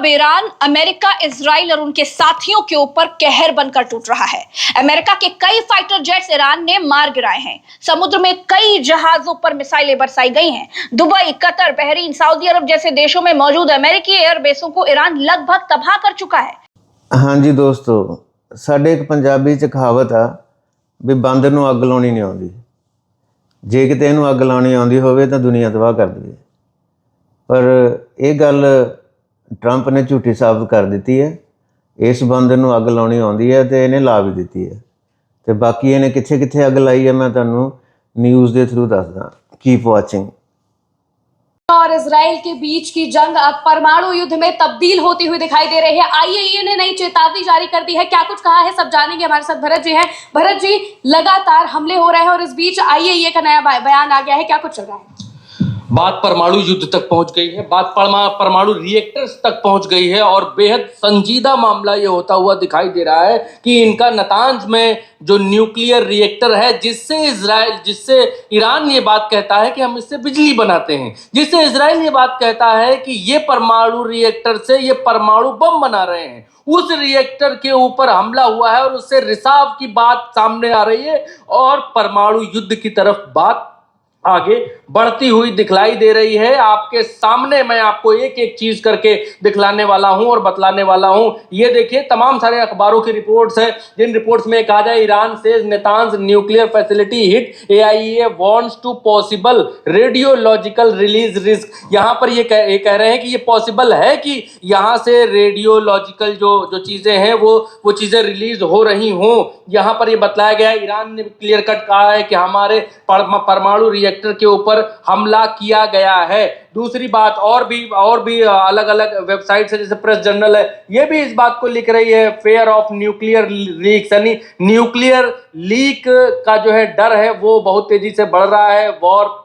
अब Iran America, Israel और उनके साथियों के ऊपर कहर बनकर टूट रहा है। अमेरिका के कई फाइटर जेट्स ईरान ने मार गिराए हैं। समुद्र में कई जहाजों पर मिसाइलें बरसाई गई हैं। दुबई, कतर, बहरीन, सऊदी अरब जैसे देशों में मौजूद अमेरिकी एयरबेसों को ईरान लगभग तबाह कर चुका है। हाँ जी दोस्तों, साडे एक पंजाबी च कहावत आ भी बांदर नूं अग लाउणी नहीं आउंदी। जे किते इहनूं अग लाउणी आउंदी होवे तां दुनिया तबाह कर देवे। पर ਇਹ ਗੱਲ ट्रंप ने झूठी साबित कर दी है। इस बंदे नूं अग लाउणी आउंदी है तो इहने ला भी दी है। तो बाकी इहने कित्थे कित्थे अग लाई है मैं तुहानूं न्यूज़ के थ्रू दसदा। Keep watching. और इजराइल के बीच की जंग अब परमाणु युद्ध में तब्दील होती हुई दिखाई दे रही है। आईएईए ने नई चेतावनी जारी कर दी है। क्या कुछ कहा है सब जानेंगे। हमारे साथ भरत जी हैं। भरत जी, लगातार हमले हो रहे हैं और इस बीच आईएईए का नया बयान आ गया है, क्या कुछ चल रहा है? बात परमाणु युद्ध तक पहुंच गई है, बात परमाणु रिएक्टर्स तक पहुंच गई है और बेहद संजीदा मामला ये होता हुआ दिखाई दे रहा है कि इनका नतांज में जो न्यूक्लियर रिएक्टर है, जिससे ईरान ये बात कहता है कि हम इससे बिजली बनाते हैं, जिससे इजराइल ये बात कहता है कि ये परमाणु रिएक्टर से ये परमाणु बम बना रहे हैं, उस रिएक्टर के ऊपर हमला हुआ है और उससे रिसाव की बात सामने आ रही है और परमाणु युद्ध की तरफ बात आगे बढ़ती हुई दिखलाई दे रही है। आपके सामने मैं आपको एक एक चीज करके दिखलाने वाला हूं और बतलाने वाला हूं। ये देखिए, तमाम सारे अखबारों की रिपोर्ट्स हैं, जिन रिपोर्ट्स में कहा जाए ईरान से Natanz nuclear facility hit, IAEA wants to possible radiological release risk. यहां पर ये कह रहे हैं कि ये पॉसिबल है कि यहां से रेडियोलॉजिकल जो चीजें हैं वो चीजें रिलीज हो रही हों। यहां पर ये बतलाया गया है, ईरान ने क्लियर कट कहा है कि हमारे परमाणु रिएक्टर के ऊपर हमला किया गया है। दूसरी बात, और भी अलग अलग वेबसाइट्स है, जैसे प्रेस जर्नल है, ये भी इस बात को लिख रही है, फेयर ऑफ न्यूक्लियर लीक्स, यानी न्यूक्लियर लीक का जो है डर है वो बहुत तेजी से बढ़ रहा है। वॉर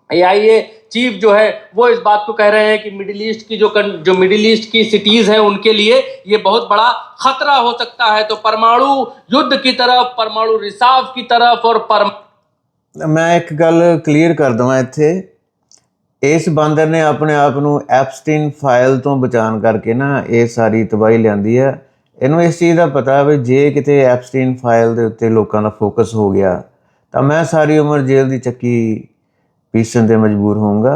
एआईए चीफ जो है वो इस बात को कह रहे हैं कि मिडिल ईस्ट की जो मिडिल ईस्ट की सिटीज हैं उनके लिए ये बहुत बड़ा खतरा हो सकता है। तो परमाणु युद्ध की तरफ, परमाणु रिसाव की तरफ और मैं एक गल क्लीयर कर दवां इत्थे, इस बंदर ने अपने आप नूं एप्स्टीन फाइल तो बचान करके ना ये सारी तबाही लियांदी है। इन्हूं इस चीज़ का पता है भी जे किते एप्स्टीन फाइल के उत्ते लोगों का फोकस हो गया तो मैं सारी उम्र जेल की चक्की पीसन ते मजबूर होऊंगा।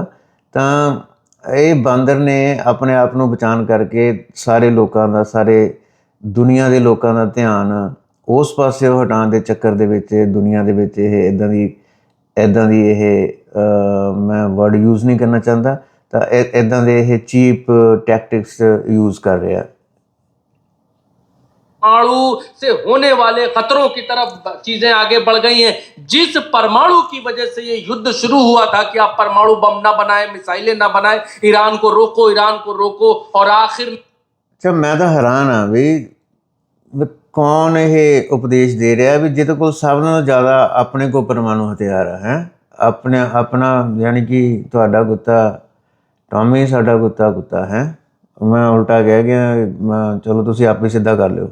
तो ये बंदर ने अपने आप नूं बचान करके सारे लोगों का, सारे दुनिया के लोगों का ध्यान उस पासे हटाने के चक्कर दे विच दुनिया दे विच इदां दी मैं वर्ड यूज़ नहीं करना चाहता, तो इदां दे चीप टैक्टिक्स यूज़ कर रहा है। परमाणु से होने वाले खतरों की तरफ चीजें आगे बढ़ गई हैं। जिस परमाणु की वजह से ये युद्ध शुरू हुआ था कि आप परमाणु बम ना बनाए, मिसाइलें ना बनाए, ईरान को रोको, और आखिर अच्छा, मैं तो हैरान हाँ भी कौन ये उपदेश दे रहा है भी जिहदे कोल सब नालों ज़्यादा अपने को परमाणु हथियार है, अपना यानी कि तुहाडा कुत्ता टॉमी साडा कुत्ता है। मैं उल्टा कह गया, चलो तुसीं आप ही सीधा कर लो।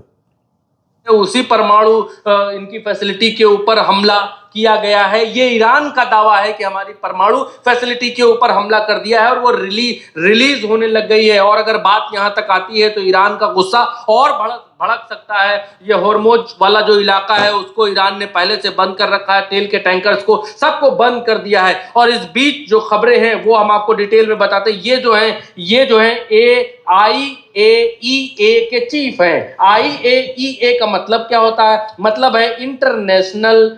उसी परमाणु इनकी फैसिलिटी के ऊपर हमला किया गया है। ये ईरान का दावा है कि हमारी परमाणु फैसिलिटी के ऊपर हमला कर दिया है और वो रिलीज होने लग गई है। और अगर बात यहां तक आती है तो ईरान का गुस्सा और भड़क सकता है। ये होर्मुज वाला जो इलाका है उसको ईरान ने पहले से बंद कर रखा है, तेल के टैंकर्स को सबको बंद कर दिया है। और इस बीच जो खबरें हैं वो हम आपको डिटेल में बताते हैं। ये जो है आईएईए के चीफ हैं। आईएईए का मतलब क्या होता है? मतलब है इंटरनेशनल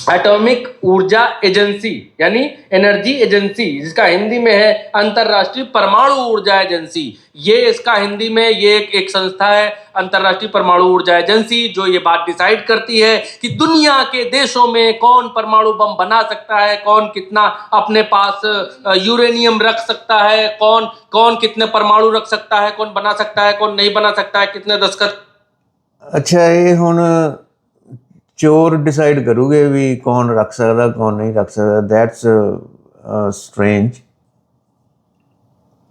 एटॉमिक ऊर्जा एजेंसी, यानी एनर्जी एजेंसी, जिसका हिंदी में है अंतरराष्ट्रीय परमाणु ऊर्जा एजेंसी। ये इसका हिंदी में ये एक संस्था है, अंतरराष्ट्रीय परमाणु ऊर्जा एजेंसी, जो ये बात डिसाइड करती है कि दुनिया के देशों में कौन परमाणु बम बना सकता है, कौन कितना अपने पास यूरेनियम रख सकता है, कौन कितने परमाणु रख सकता है, कौन बना सकता है, कौन नहीं बना सकता है, कितने दस्तखत। अच्छा, ये हुण चोर डिसाइड करूगे भी कौन रख सकता कौन नहीं रख सकता। That's strange.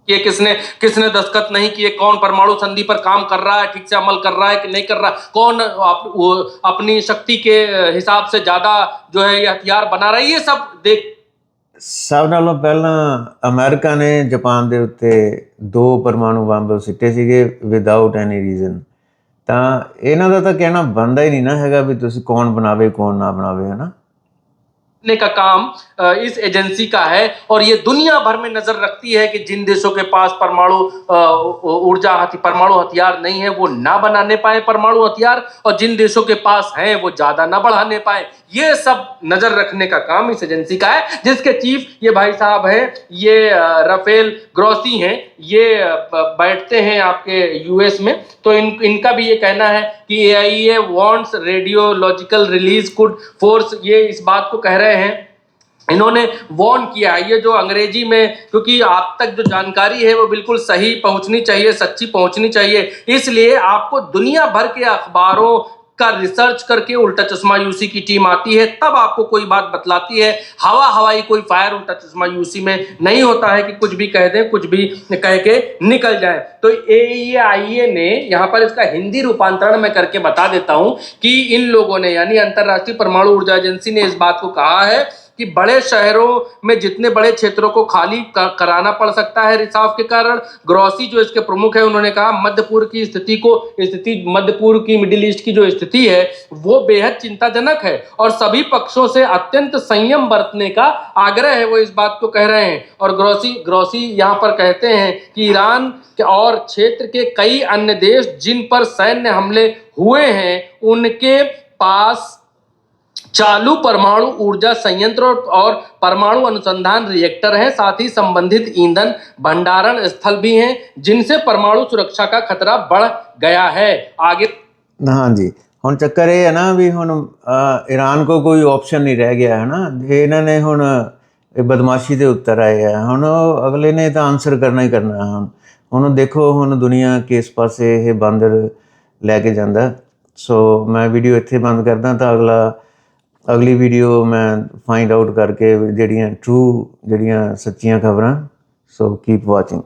ये किसने दस्तखत नहीं किए, कौन परमाणु संधि पर काम कर रहा है, ठीक से अमल कर रहा है कि नहीं कर रहा, कौन अपनी शक्ति के हिसाब से ज्यादा जो है ये हथियार बना रहा है, ये सब ਸਭ ਨਾਲੋਂ ਪਹਿਲਾਂ ਅਮਰੀਕਾ ਨੇ ਜਾਪਾਨ ਦੇ ਉੱਤੇ 2 ਪਰਮਾਣੂ ਬੰਬ ਸਿੱਟੇ ਸੀਗੇ ਵਿਦਆਊਟ ਐਨੀ ਰੀਜ਼ਨ। ਤਾਂ ਇਹਨਾਂ ਦਾ ਤਾਂ ਕਹਿਣਾ ਬਣਦਾ ਹੀ ਨਹੀਂ ਨਾ ਹੈਗਾ ਵੀ ਤੁਸੀਂ ਕੌਣ ਬਣਾਵੇ ਕੌਣ ਨਾ ਬਣਾਵੇ, ਹੈ ਨਾ। करने का काम इस एजेंसी का है और ये दुनिया भर में नजर रखती है कि जिन देशों के पास परमाणु परमाणु हथियार नहीं है वो ना बनाने पाए परमाणु हथियार, और जिन देशों के पास हैं वो ज्यादा ना बढ़ाने पाए। ये सब नजर रखने का काम इस एजेंसी का है, जिसके चीफ ये भाई साहब हैं, ये राफेल ग्रॉसी हैं। ये बैठते हैं आपके यूएस में। तो इनका भी ये कहना है कि AIEA wants radiological release could force, ये इस बात को कह रहे हैं, इन्होंने वॉर्न किया है। ये जो अंग्रेजी में, क्योंकि आप तक जो जानकारी है वो बिल्कुल सही पहुंचनी चाहिए, सच्ची पहुंचनी चाहिए, इसलिए आपको दुनिया भर के अखबारों का रिसर्च करके उल्टा चश्मा यूसी की टीम आती है, तब आपको कोई बात बतलाती है। हवाई कोई फायर उल्टा चश्मा यूसी में नहीं होता है कि कुछ भी कह दें, कुछ भी कह के निकल जाए। तो AIEA ने यहाँ पर इसका हिंदी रूपांतरण में करके बता देता हूं कि इन लोगों ने, यानी अंतरराष्ट्रीय परमाणु ऊर्जा एजेंसी ने इस बात को कहा है कि बड़े शहरों में जितने बड़े क्षेत्रों को खाली कराना पड़ सकता है रिसाव के कारण। ग्रॉसी जो इसके प्रमुख है, उन्होंने कहा मध्य पूर्व की मध्य पूर्व की मिडिल ईस्ट की जो स्थिति है वो बेहद चिंताजनक है और सभी पक्षों से अत्यंत संयम बरतने का आग्रह है, वो इस बात को कह रहे हैं। और ग्रॉसी यहाँ पर कहते हैं कि ईरान और क्षेत्र के कई अन्य देश जिन पर सैन्य हमले हुए हैं उनके पास चालू परमाणु ऊर्जा संयंत्र और परमाणु अनुसंधान रिएक्टर हैं, साथ ही संबंधित ईंधन भंडारण स्थल भी हैं, जिनसे परमाणु सुरक्षा का खतरा बढ़ गया है। आगे हाँ जी, ਹੁਣ ਚੱਕਰ ਇਹ ਹੈ ਨਾ ਵੀ ਹੁਣ ਈਰਾਨ ਕੋ ਕੋਈ ਆਪਸ਼ਨ ਨਹੀਂ ਰਹਿ ਗਿਆ ਹੈ ਨਾ। ਇਹਨਾਂ ਨੇ ਹੁਣ ਇਹ ਬਦਮਾਸ਼ੀ ਦੇ ਉੱਤਰ ਆਏ ਆ, ਹੁਣ ਅਗਲੇ ਨੇ ਤਾਂ ਆਨਸਰ ਕਰਨਾ ਹੀ ਕਰਨਾ। ਹੁਣ ਦੇਖੋ ਹੁਣ ਦੁਨੀਆ ਕਿਸ ਪਾਸੇ ਇਹ ਬਾਂਦਰ ਲੈ ਕੇ ਜਾਂਦਾ। ਸੋ ਮੈਂ ਵੀਡੀਓ ਇੱਥੇ ਬੰਦ ਕਰਦਾ, ਤਾਂ ਅਗਲੀ ਵੀਡੀਓ ਮੈਂ ਫਾਈਂਡ ਆਊਟ ਕਰਕੇ ਜਿਹੜੀਆਂ ਟਰੂ ਜਿਹੜੀਆਂ ਸੱਚੀਆਂ ਖਬਰਾਂ। ਸੋ ਕੀਪ ਵਾਚਿੰਗ।